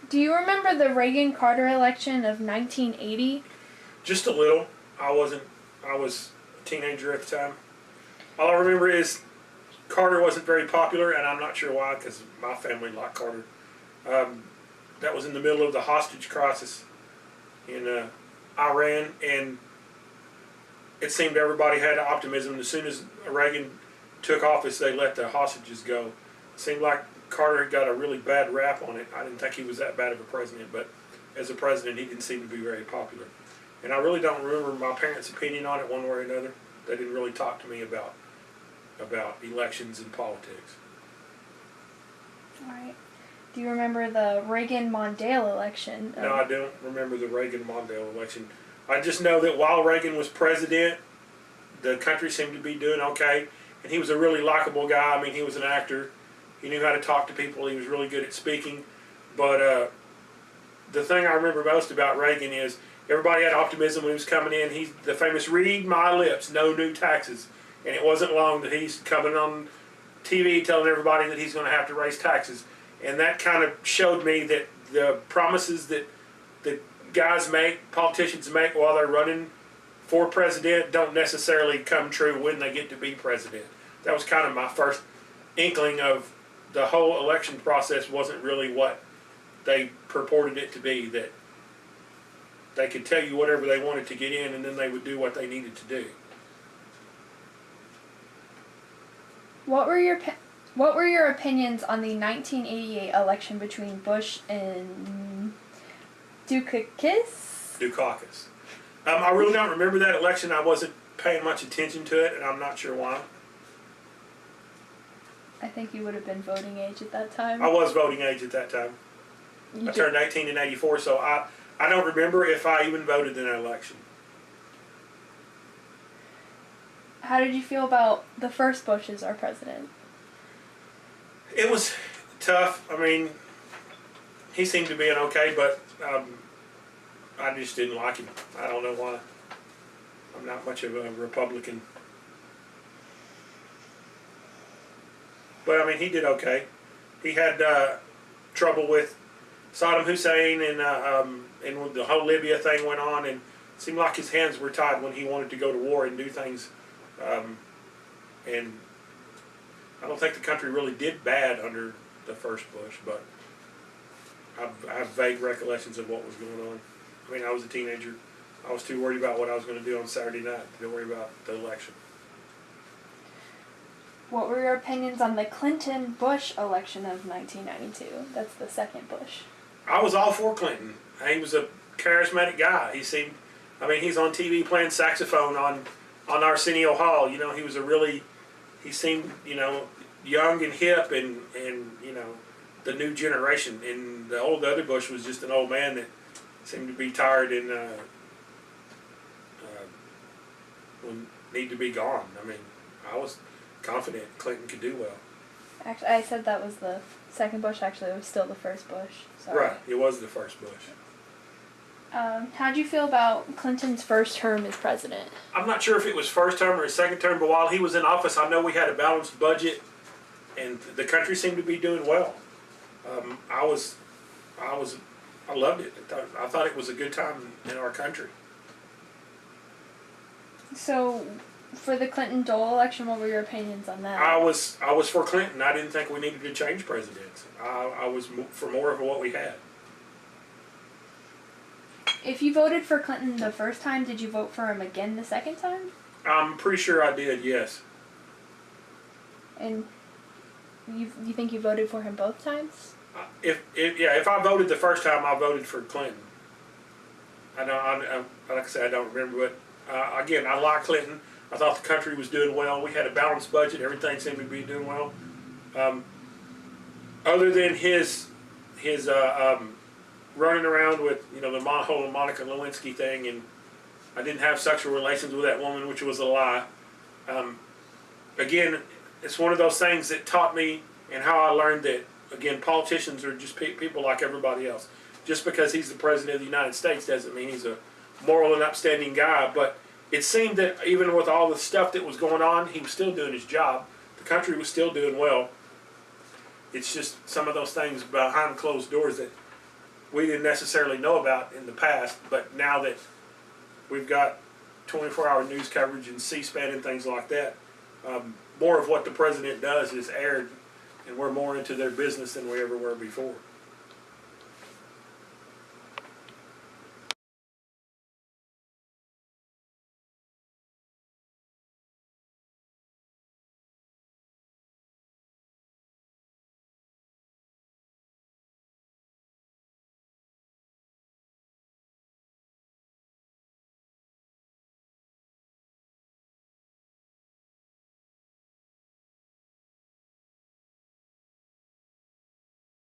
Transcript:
Do you remember the Reagan-Carter election of 1980? Just a little. I was a teenager at the time. All I remember is Carter wasn't very popular, and I'm not sure why, because my family liked Carter. That was in the middle of the hostage crisis in Iran, and it seemed everybody had optimism. As soon as Reagan took office, they let the hostages go. It seemed like Carter had got a really bad rap on it. I didn't think he was that bad of a president, but as a president, he didn't seem to be very popular. And I really don't remember my parents' opinion on it one way or another. They didn't really talk to me about elections and politics. All right. Do you remember the Reagan-Mondale election? No, I don't remember the Reagan-Mondale election. I just know that while Reagan was president, the country seemed to be doing okay. And he was a really likable guy. I mean, he was an actor. He knew how to talk to people. He was really good at speaking. But the thing I remember most about Reagan is everybody had optimism when he was coming in. He's the famous "read my lips, no new taxes." And it wasn't long that he's coming on TV telling everybody that he's going to have to raise taxes. And that kind of showed me that the promises that the guys make, politicians make while they're running for president don't necessarily come true when they get to be president. That was kind of my first inkling of the whole election process wasn't really what they purported it to be, that they could tell you whatever they wanted to get in and then they would do what they needed to do. What were your opinions on the 1988 election between Bush and Dukakis? Dukakis. I really don't remember that election. I wasn't paying much attention to it, and I'm not sure why. I think you would have been voting age at that time. I was voting age at that time. I turned 18 in '84, so I don't remember if I even voted in that election. How did you feel about the first Bush as our president? It was tough. I mean, he seemed to be an okay, but I just didn't like him. I don't know why. I'm not much of a Republican. But, I mean, he did okay. He had trouble with Saddam Hussein and when the whole Libya thing went on, and it seemed like his hands were tied when he wanted to go to war and do things. And I don't think the country really did bad under the first Bush, but I have vague recollections of what was going on. I mean, I was a teenager. I was too worried about what I was going to do on Saturday night to worry about the election. What were your opinions on the Clinton-Bush election of 1992? That's the second Bush. I was all for Clinton. He was a charismatic guy. He seemed, I mean, he's on TV playing saxophone on Arsenio Hall. You know, he seemed, you know, young and hip and you know, the new generation. And the other Bush was just an old man that seemed to be tired and would need to be gone. I mean, I was confident Clinton could do well. Actually, I said that was the second Bush. Actually, it was still the first Bush. Sorry. Right, it was the first Bush. How do you feel about Clinton's first term as president? I'm not sure if it was first term or his second term, but while he was in office, I know we had a balanced budget, and the country seemed to be doing well. I loved it. I thought it was a good time in our country. So, for the Clinton-Dole election, what were your opinions on that? I was for Clinton. I didn't think we needed to change presidents. I was for more of what we had. If you voted for Clinton the first time, did you vote for him again the second time? I'm pretty sure I did, yes. And you think you voted for him both times? If I voted the first time, I voted for Clinton. Like I said, I don't remember, but again, I like Clinton. I thought the country was doing well. We had a balanced budget. Everything seemed to be doing well. Other than his running around with, you know, the whole Monica Lewinsky thing, and I didn't have sexual relations with that woman, which was a lie. Again, it's one of those things that taught me and how I learned that, again, politicians are just people like everybody else. Just because he's the president of the United States doesn't mean he's a moral and upstanding guy, but it seemed that even with all the stuff that was going on, he was still doing his job. The country was still doing well. It's just some of those things behind closed doors that we didn't necessarily know about in the past, but now that we've got 24-hour news coverage and C-SPAN and things like that, more of what the president does is aired, and we're more into their business than we ever were before.